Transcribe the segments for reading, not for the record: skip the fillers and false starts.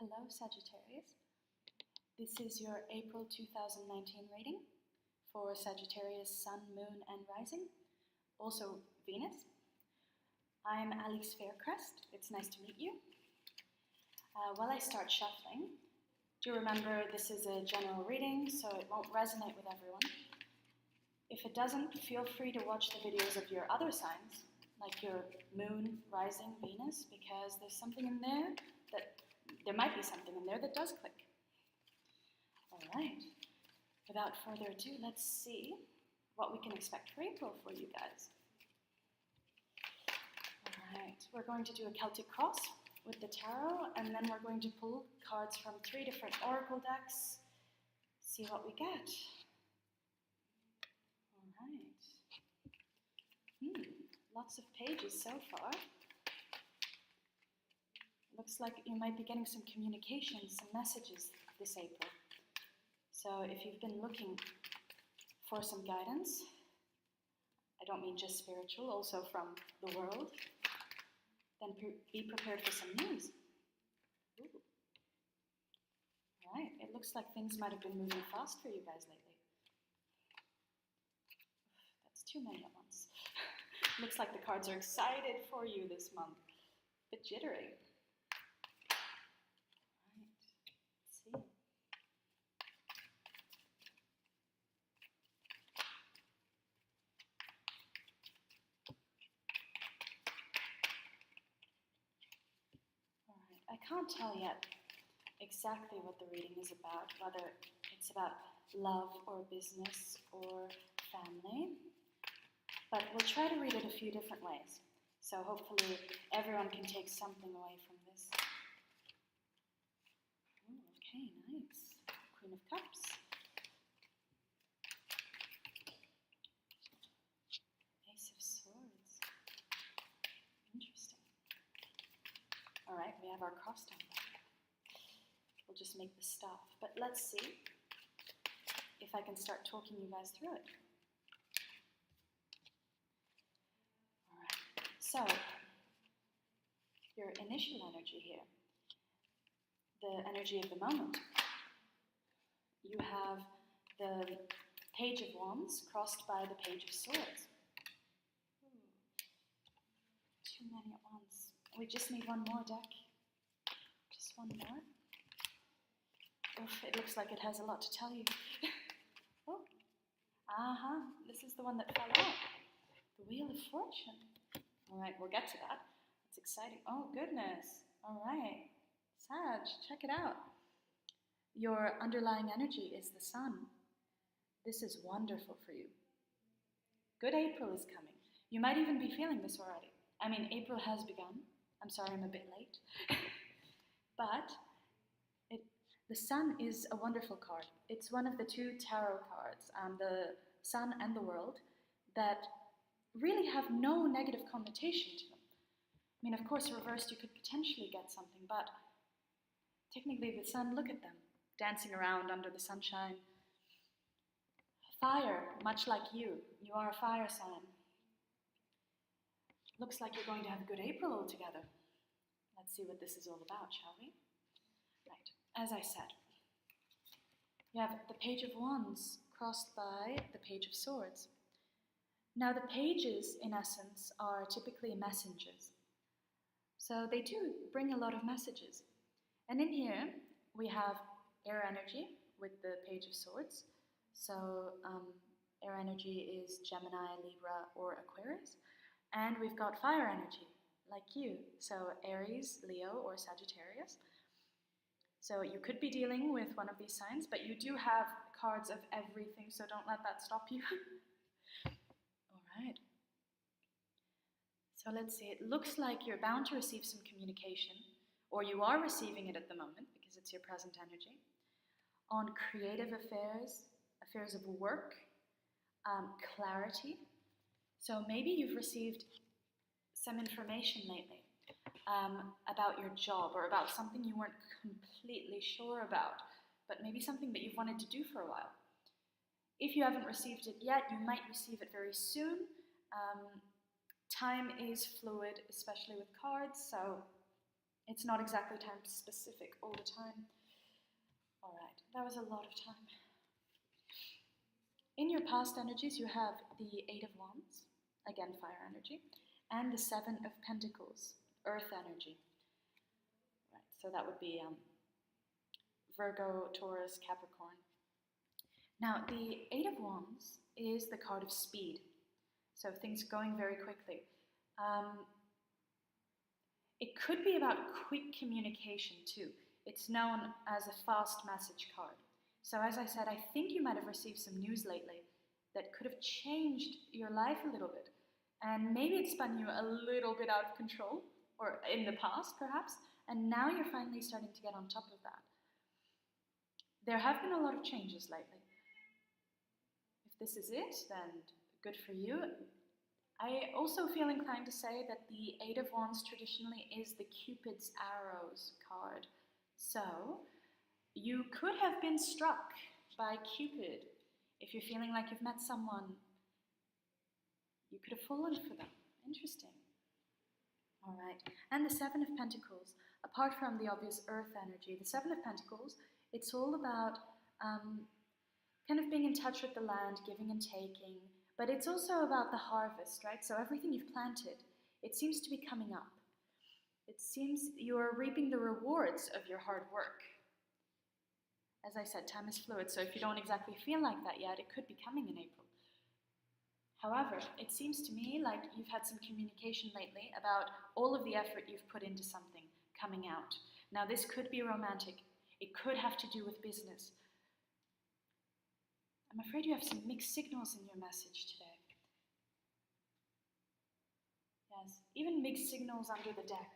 Hello Sagittarius, this is your April 2019 reading for Sagittarius Sun, Moon and Rising, also Venus. I'm Alice Faircrest, it's nice to meet you. While I start shuffling, do remember this is a general reading, so it won't resonate with everyone. If it doesn't, feel free to watch the videos of your other signs, like your Moon, Rising, Venus, because there's something in there there might be something in there that does click. All right, without further ado, let's see what we can expect for April for you guys. All right, we're going to do a Celtic cross with the tarot, and then we're going to pull cards from 3 different oracle decks, see what we get. All right. Lots of pages so far. Looks like you might be getting some communications, some messages this April. So if you've been looking for some guidance, I don't mean just spiritual, also from the world, then be prepared for some news. Ooh. All right, it looks like things might have been moving fast for you guys lately. That's too many at once. Looks like the cards are excited for you this month. A bit jittery. I can't tell yet exactly what the reading is about, whether it's about love or business or family, but we'll try to read it a few different ways. So hopefully everyone can take something away from this. Ooh, okay, nice. Queen of Cups. Ace of Swords. Interesting. All right, we have our cross down back. We'll just make the stuff. But let's see if I can start talking you guys through it. All right, so your initial energy here, the energy of the moment. You have the Page of Wands crossed by the Page of Swords. Ooh, too many at once. We just need one more deck. Just one more. Oof, it looks like it has a lot to tell you. Oh, this is the one that fell out. The Wheel of Fortune. All right, we'll get to that. It's exciting. Oh, goodness. All right. Sag, check it out. Your underlying energy is the Sun. This is wonderful for you. Good April is coming. You might even be feeling this already. I mean, April has begun. I'm sorry I'm a bit late. But the Sun is a wonderful card. It's one of the 2 tarot cards, the Sun and the World, that really have no negative connotation to them. I mean, of course, reversed you could potentially get something, but technically the Sun, look at them, dancing around under the sunshine. Fire, much like you. You are a fire sign. Looks like you're going to have a good April altogether. Let's see what this is all about, shall we? Right, as I said, you have the Page of Wands crossed by the Page of Swords. Now the pages, in essence, are typically messengers. So they do bring a lot of messages. And in here, we have air energy with the Page of Swords. So air energy is Gemini, Libra, or Aquarius. And we've got fire energy, like you. So Aries, Leo, or Sagittarius. So you could be dealing with one of these signs, but you do have cards of everything, so don't let that stop you. All right. So let's see, it looks like you're bound to receive some communication, or you are receiving it at the moment, because it's your present energy, on creative affairs, affairs of work, clarity. So maybe you've received some information lately about your job or about something you weren't completely sure about, but maybe something that you've wanted to do for a while. If you haven't received it yet, you might receive it very soon. Time is fluid, especially with cards, so It's not exactly time specific all the time. All right, that was a lot of time. In your past energies, you have the Eight of Wands, again fire energy, and the Seven of Pentacles, earth energy. Right, so that would be Virgo, Taurus, Capricorn. Now, the Eight of Wands is the card of speed, so things going very quickly. It could be about quick communication too. It's known as a fast message card. So as I said, I think you might have received some news lately that could have changed your life a little bit. And maybe it spun you a little bit out of control, or in the past perhaps, and now you're finally starting to get on top of that. There have been a lot of changes lately. If this is it, then good for you. I also feel inclined to say that the Eight of Wands traditionally is the Cupid's arrows card. So, you could have been struck by Cupid. If you're feeling like you've met someone, you could have fallen for them. Interesting. All right. And the Seven of Pentacles, apart from the obvious earth energy, the Seven of Pentacles, it's all about kind of being in touch with the land, giving and taking, but it's also about the harvest, right? So everything you've planted, it seems to be coming up. It seems you're reaping the rewards of your hard work. As I said, time is fluid, so if you don't exactly feel like that yet, it could be coming in April. However, it seems to me like you've had some communication lately about all of the effort you've put into something coming out. Now, this could be romantic. It could have to do with business. I'm afraid you have some mixed signals in your message today. Yes, even mixed signals under the deck.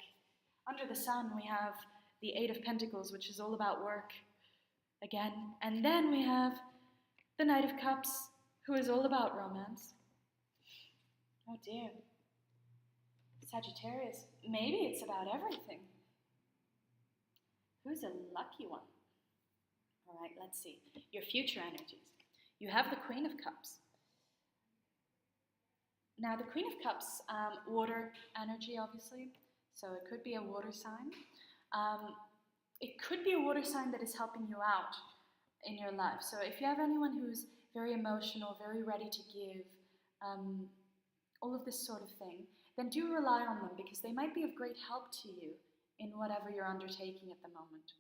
Under the Sun, we have the Eight of Pentacles, which is all about work, again. And then we have the Knight of Cups, who is all about romance. Oh dear. Sagittarius, maybe it's about everything. Who's a lucky one? All right, let's see. Your future energies. You have the Queen of Cups. Now, the Queen of Cups, water energy, obviously. So it could be a water sign. It could be a water sign that is helping you out in your life. So if you have anyone who's very emotional, very ready to give, all of this sort of thing, then do rely on them because they might be of great help to you in whatever you're undertaking at the moment.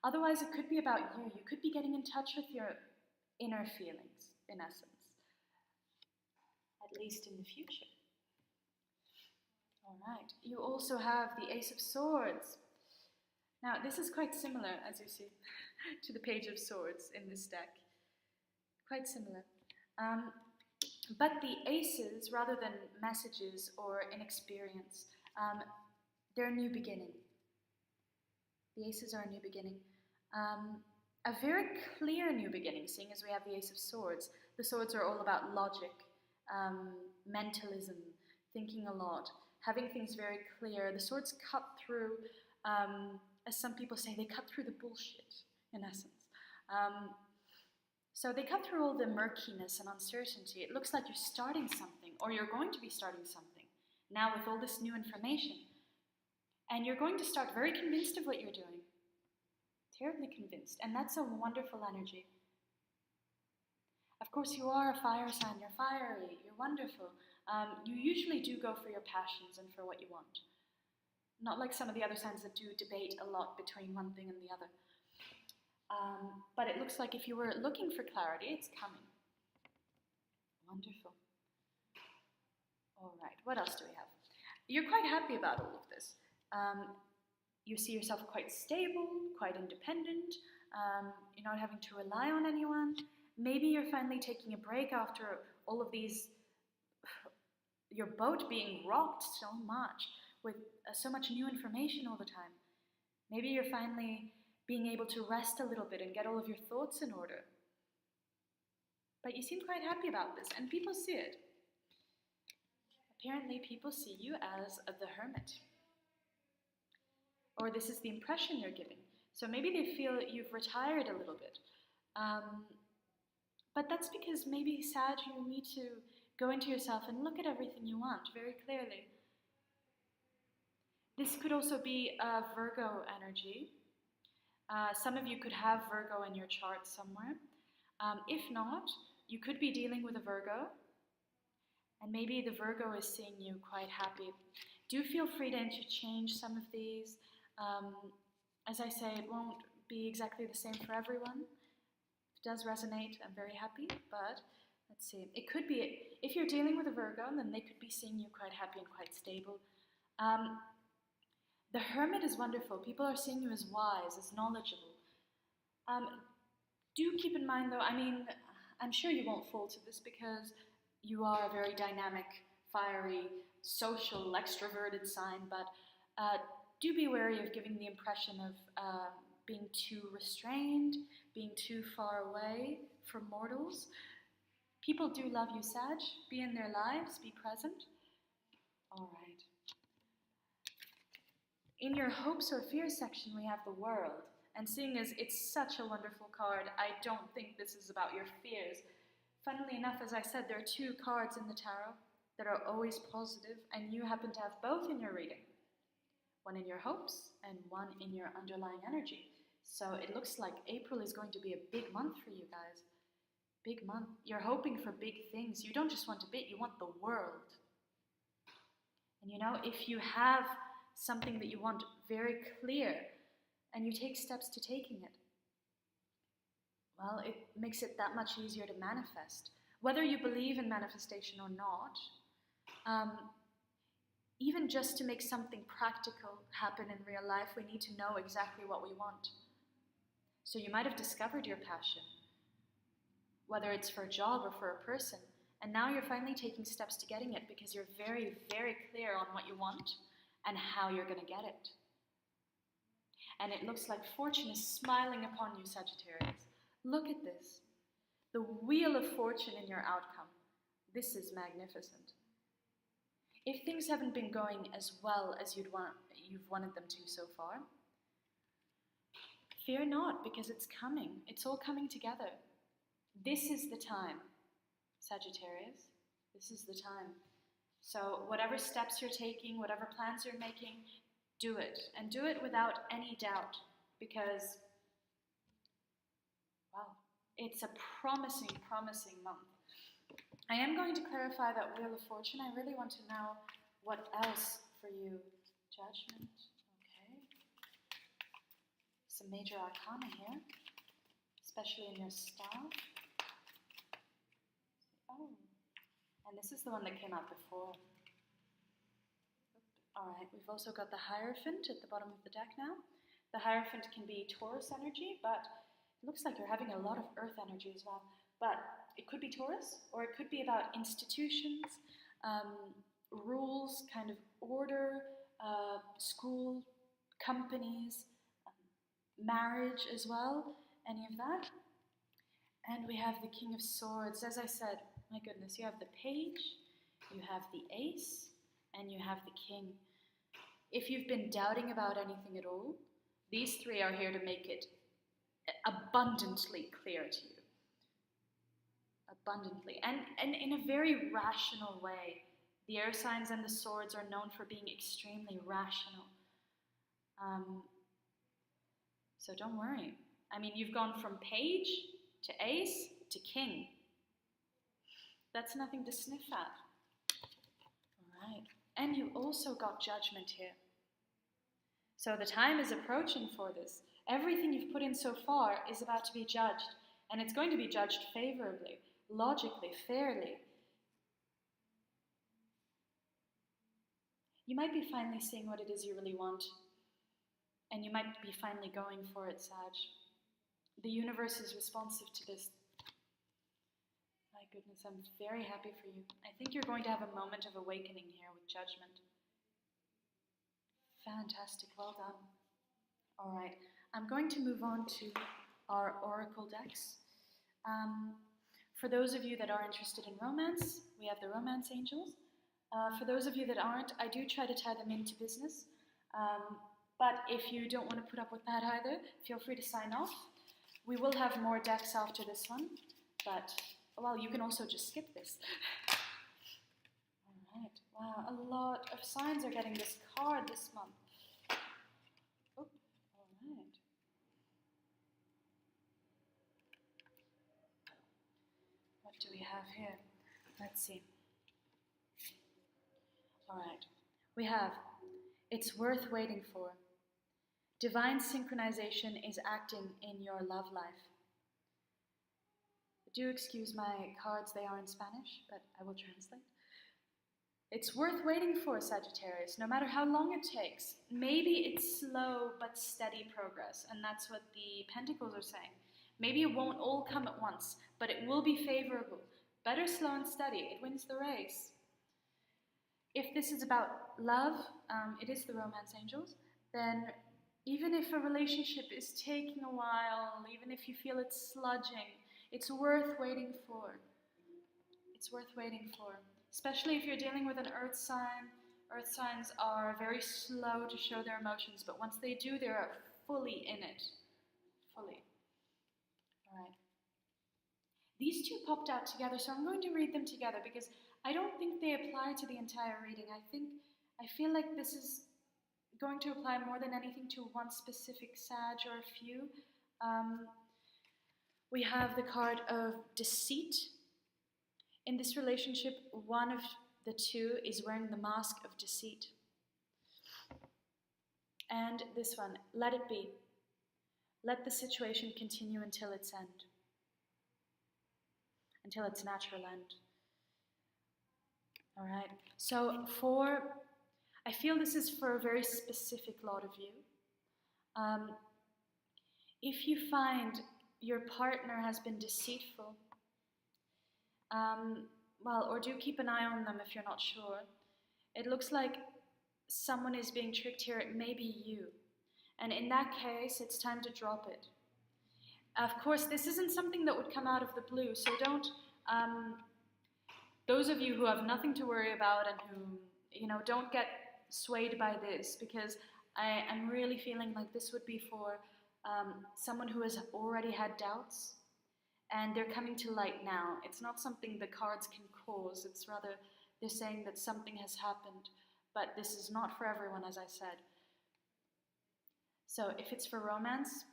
Otherwise, it could be about you. You could be getting in touch with your inner feelings, in essence, at least in the future. All right. You also have the Ace of Swords. Now, this is quite similar, as you see, to the Page of Swords in this deck. Quite similar. But the aces, rather than messages or inexperience, they're a new beginning. The aces are a new beginning. A very clear new beginning, seeing as we have the Ace of Swords. The swords are all about logic, mentalism, thinking a lot, having things very clear. The swords cut through, as some people say, they cut through the bullshit, in essence. So they cut through all the murkiness and uncertainty. It looks like you're starting something, or you're going to be starting something, now with all this new information. And you're going to start very convinced of what you're doing. Terribly convinced. And that's a wonderful energy. Of course, you are a fire sign. You're fiery. You're wonderful. You usually do go for your passions and for what you want. Not like some of the other signs that do debate a lot between one thing and the other. But it looks like if you were looking for clarity, it's coming. Wonderful. All right, what else do we have? You're quite happy about all of this. You see yourself quite stable, quite independent. You're not having to rely on anyone. Maybe you're finally taking a break after all of these, your boat being rocked so much with so much new information all the time. Maybe you're finally being able to rest a little bit and get all of your thoughts in order. But you seem quite happy about this, and people see it. Apparently, people see you as the hermit. Or this is the impression you're giving. So maybe they feel you've retired a little bit. But that's because maybe, Sag, you need to go into yourself and look at everything you want very clearly. This could also be a Virgo energy. Some of you could have Virgo in your chart somewhere. If not, you could be dealing with a Virgo, and maybe the Virgo is seeing you quite happy. Do feel free to interchange some of these. As I say, it won't be exactly the same for everyone. If it does resonate, I'm very happy, but let's see. It could be, if you're dealing with a Virgo, then they could be seeing you quite happy and quite stable. The Hermit is wonderful. People are seeing you as wise, as knowledgeable. Do keep in mind, though, I mean, I'm sure you won't fall to this because you are a very dynamic, fiery, social, extroverted sign, but do be wary of giving the impression of being too restrained, being too far away from mortals. People do love you, Sag. Be in their lives, be present. All right. In your hopes or fears section, we have the World. And seeing as it's such a wonderful card, I don't think this is about your fears. Funnily enough, as I said, there are two cards in the tarot that are always positive, and you happen to have both in your reading. One in your hopes and one in your underlying energy. So it looks like April is going to be a big month for you guys. Big month. You're hoping for big things. You don't just want a bit, you want the world. And you know, if you have something that you want very clear and you take steps to taking it, well, it makes it that much easier to manifest. Whether you believe in manifestation or not, even just to make something practical happen in real life, we need to know exactly what we want. So you might have discovered your passion, whether it's for a job or for a person, and now you're finally taking steps to getting it because you're very, very clear on what you want and how you're going to get it. And it looks like fortune is smiling upon you, Sagittarius. Look at this. The wheel of fortune in your outcome. This is magnificent. If things haven't been going as well as you've wanted them to so far, fear not, because it's coming. It's all coming together. This is the time, Sagittarius. This is the time. So whatever steps you're taking, whatever plans you're making, do it. And do it without any doubt, because, wow, it's a promising, promising month. I am going to clarify that Wheel of Fortune. I really want to know what else for you. Judgment, okay. Some major arcana here, especially in your staff. Oh, and this is the one that came out before. All right, we've also got the Hierophant at the bottom of the deck now. The Hierophant can be Taurus energy, but it looks like you're having a lot of Earth energy as well. But it could be Taurus, or it could be about institutions, rules, kind of order, school, companies, marriage as well, any of that. And we have the King of Swords. As I said, my goodness, you have the Page, you have the Ace, and you have the King. If you've been doubting about anything at all, these three are here to make it abundantly clear to you. Abundantly. And in a very rational way. The air signs and the swords are known for being extremely rational. So don't worry. I mean, you've gone from Page to Ace to King. That's nothing to sniff at. All right. And you also got Judgment here. So the time is approaching for this. Everything you've put in so far is about to be judged. And it's going to be judged favorably, logically, fairly. You might be finally seeing what it is you really want. And you might be finally going for it, Sag. The universe is responsive to this. My goodness, I'm very happy for you. I think you're going to have a moment of awakening here with Judgment. Fantastic, well done. All right, I'm going to move on to our oracle decks. For those of you that are interested in romance, we have the Romance Angels. For those of you that aren't, I do try to tie them into business. But if you don't want to put up with that either, feel free to sign off. We will have more decks after this one, but, well, you can also just skip this. All right, wow, a lot of signs are getting this card this month. do we have here? Let's see. All right. We have, it's worth waiting for. Divine synchronization is acting in your love life. Do excuse my cards, they are in Spanish, but I will translate. It's worth waiting for, Sagittarius, no matter how long it takes. Maybe it's slow but steady progress, and that's what the Pentacles are saying. Maybe it won't all come at once, but it will be favorable. Better slow and steady, it wins the race. If this is about love, it is the romance angels, then even if a relationship is taking a while, even if you feel it's sludging, it's worth waiting for. It's worth waiting for. Especially if you're dealing with an earth sign. Earth signs are very slow to show their emotions, but once they do, they're fully in it. Fully. Alright. These two popped out together, so I'm going to read them together because I don't think they apply to the entire reading. I feel like this is going to apply more than anything to one specific Sag or a few. We have the card of deceit. In this relationship, one of the two is wearing the mask of deceit. And this one, let it be. Let the situation continue until its end. Until its natural end. Alright, so I feel this is for a very specific lot of you. If you find your partner has been deceitful, or do keep an eye on them if you're not sure. It looks like someone is being tricked here. It may be you. And in that case, it's time to drop it. Of course, this isn't something that would come out of the blue, so don't, those of you who have nothing to worry about and who, don't get swayed by this, because I'm really feeling like this would be for someone who has already had doubts, and they're coming to light now. It's not something the cards can cause, it's rather they're saying that something has happened, but this is not for everyone, as I said. So if it's for romance,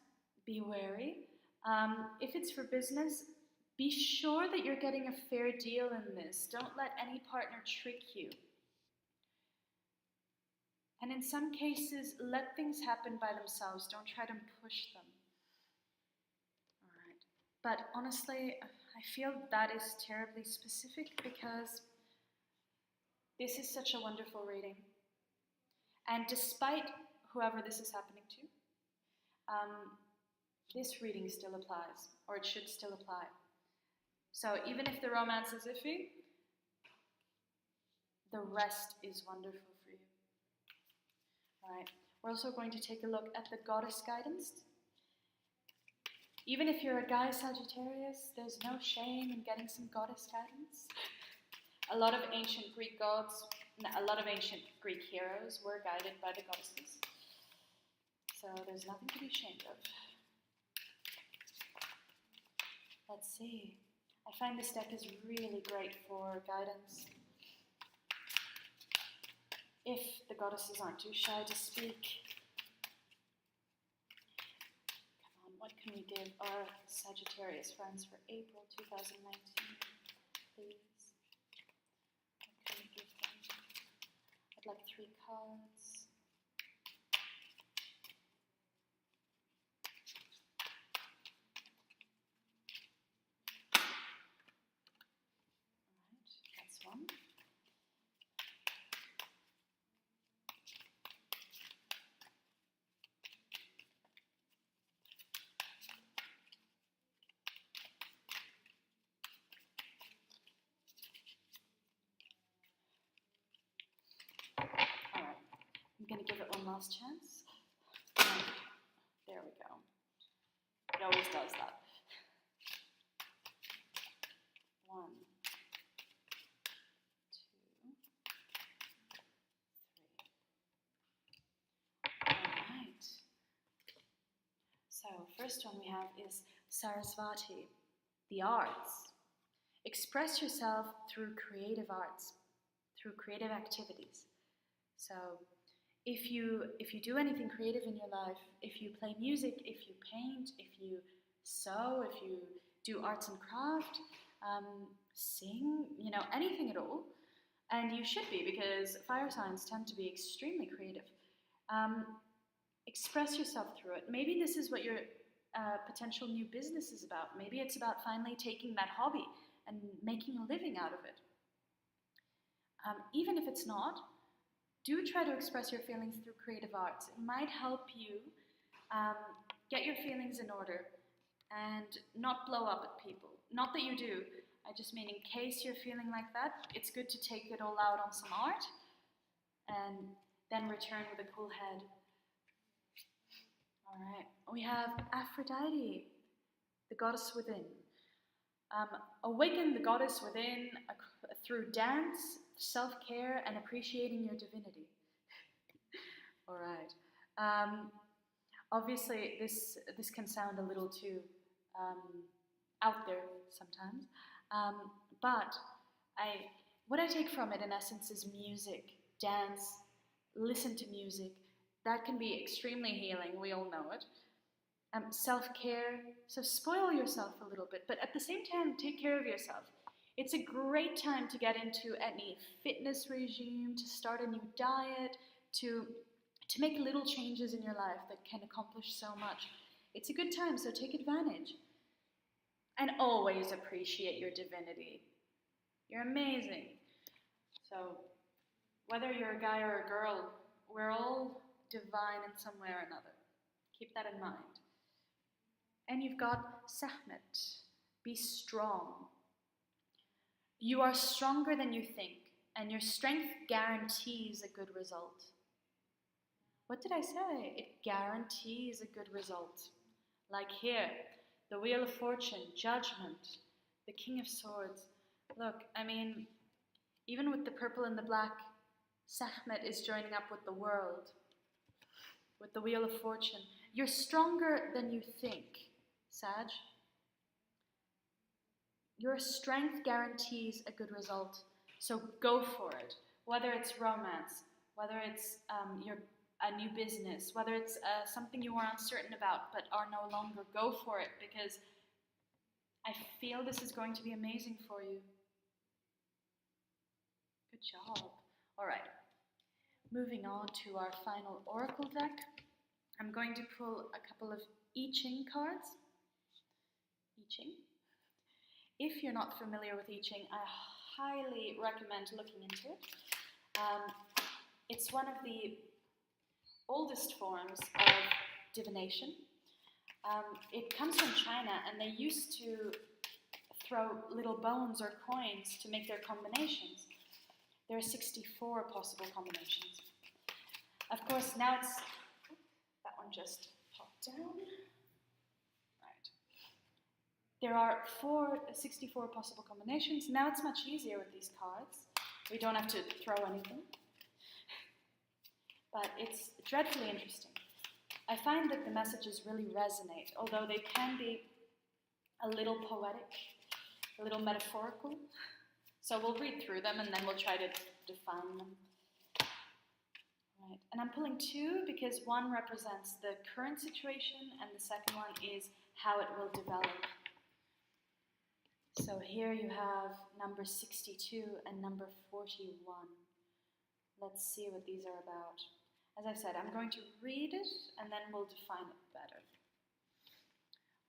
be wary. If it's for business, be sure that you're getting a fair deal in this. Don't let any partner trick you. And in some cases, let things happen by themselves. Don't try to push them. Alright. But honestly, I feel that is terribly specific because this is such a wonderful reading. And despite whoever this is happening to, this reading still applies, or it should still apply. So even if the romance is iffy, the rest is wonderful for you. Alright, we're also going to take a look at the goddess guidance. Even if you're a guy Sagittarius, there's no shame in getting some goddess guidance. A lot of ancient Greek gods, a lot of ancient Greek heroes were guided by the goddesses. So there's nothing to be ashamed of. Let's see. I find this deck is really great for guidance. If the goddesses aren't too shy to speak. Come on, what can we give our Sagittarius friends for April 2019? Please. What can we give them? I'd like 3 cards. One. All right, I'm going to give it one last chance. There we go. It always does that. 1. So, first one we have is Sarasvati, the arts. Express yourself through creative arts, through creative activities. So, if you do anything creative in your life, if you play music, if you paint, if you sew, if you do arts and craft, sing, anything at all. And you should be, because fire signs tend to be extremely creative. Express yourself through it. Maybe this is what your potential new business is about. Maybe it's about finally taking that hobby and making a living out of it. Even if it's not, do try to express your feelings through creative arts. It might help you get your feelings in order and not blow up at people. Not that you do. I just mean in case you're feeling like that, it's good to take it all out on some art and then return with a cool head. All right, we have Aphrodite, the goddess within. Awaken the goddess within through dance, self-care, and appreciating your divinity. All right. Obviously, this can sound a little too out there sometimes, but what I take from it in essence is music, dance, listen to music. That can be extremely healing, we all know it. Self-care, so spoil yourself a little bit, but at the same time, take care of yourself. It's a great time to get into any fitness regime, to start a new diet, to make little changes in your life that can accomplish so much. It's a good time, so take advantage. And always appreciate your divinity. You're amazing. So, whether you're a guy or a girl, we're all divine in some way or another. Keep that in mind. And you've got Sekhmet. Be strong. You are stronger than you think, and your strength guarantees a good result. What did I say? It guarantees a good result. Like here, the Wheel of Fortune, Judgment, the King of Swords. Look, I mean, even with the purple and the black, Sekhmet is joining up with the world, with the Wheel of Fortune. You're stronger than you think, Sag. Your strength guarantees a good result, so go for it. Whether it's romance, whether it's a new business, whether it's something you were uncertain about but are no longer, go for it, because I feel this is going to be amazing for you. Good job. All right, moving on to our final oracle deck. I'm going to pull a couple of I Ching cards. I Ching. If you're not familiar with I Ching, I highly recommend looking into it. It's one of the oldest forms of divination. It comes from China, and they used to throw little bones or coins to make their combinations. There are 64 possible combinations. Of course, now it's... That one just popped down. Right. There are 64 possible combinations. Now it's much easier with these cards. We don't have to throw anything. But it's dreadfully interesting. I find that the messages really resonate, although they can be a little poetic, a little metaphorical. So we'll read through them and then we'll try to define them. Right. And I'm pulling two because one represents the current situation and the second one is how it will develop. So here you have number 62 and number 41. Let's see what these are about. As I said, I'm going to read it and then we'll define it better.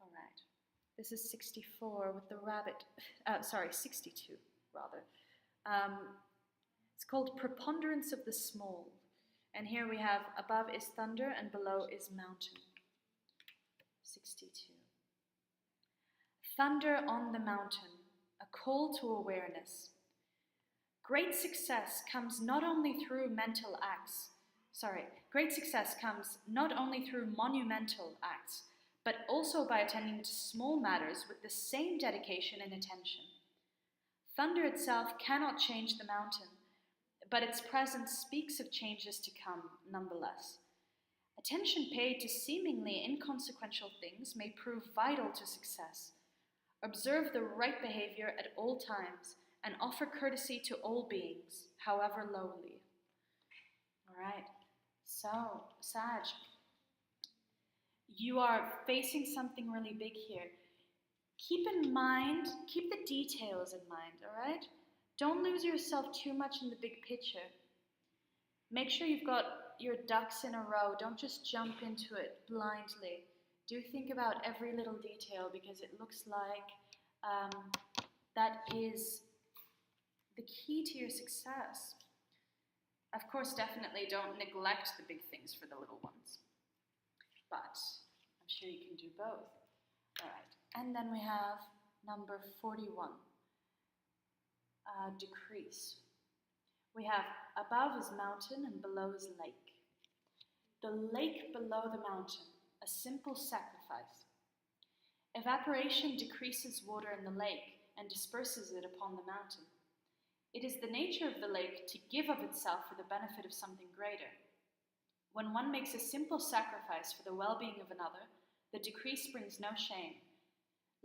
All right. This is 64 with the rabbit, 62 rather. It's called Preponderance of the Small. And here we have above is thunder and below is mountain. 62. Thunder on the mountain, a call to awareness. Great success comes not only through monumental acts, but also by attending to small matters with the same dedication and attention. Thunder itself cannot change the mountain, but its presence speaks of changes to come nonetheless. Attention paid to seemingly inconsequential things may prove vital to success. Observe the right behavior at all times and offer courtesy to all beings, however lowly. All right, so Sag, you are facing something really big here. keep in mind, keep the details in mind, all right? Don't lose yourself too much in the big picture. Make sure you've got your ducks in a row. Don't just jump into it blindly. Do think about every little detail, because it looks like that is the key to your success. Of course, definitely don't neglect the big things for the little ones, but I'm sure you can do both. All right, and then we have number 41, decrease. We have above is mountain and below is lake. The lake below the mountain, a simple sacrifice. Evaporation decreases water in the lake and disperses it upon the mountain. It is the nature of the lake to give of itself for the benefit of something greater. When one makes a simple sacrifice for the well-being of another, the decrease brings no shame.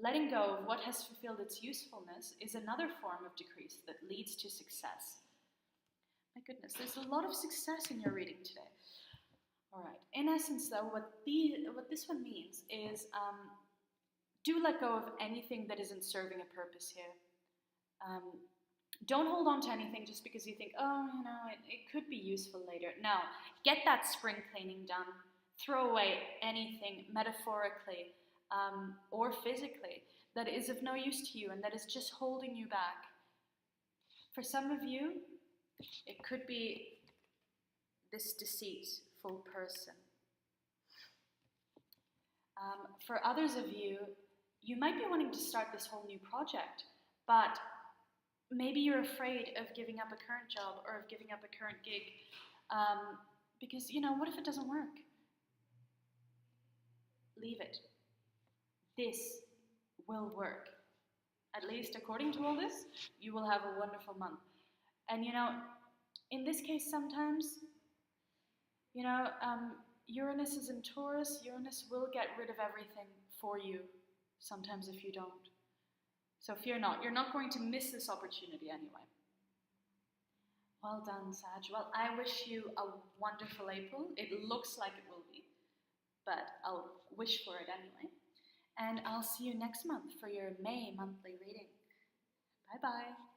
Letting go of what has fulfilled its usefulness is another form of decrease that leads to success. My goodness, there's a lot of success in your reading today. All right. In essence, though, what this one means is do let go of anything that isn't serving a purpose here. Don't hold on to anything just because you think, oh, you know, it could be useful later. No, get that spring cleaning done. Throw away anything, metaphorically or physically, that is of no use to you and that is just holding you back. For some of you, it could be this deceitful person. For others of you, you might be wanting to start this whole new project, but maybe you're afraid of giving up a current job or of giving up a current gig because, you know, what if it doesn't work? Leave it. This will work. At least according to all this, you will have a wonderful month. And, you know, in this case, sometimes, you know, Uranus is in Taurus. Uranus will get rid of everything for you sometimes if you don't. So fear not. You're not going to miss this opportunity anyway. Well done, Sag. Well, I wish you a wonderful April. It looks like it will be, but I'll wish for it anyway. And I'll see you next month for your May monthly reading. Bye-bye.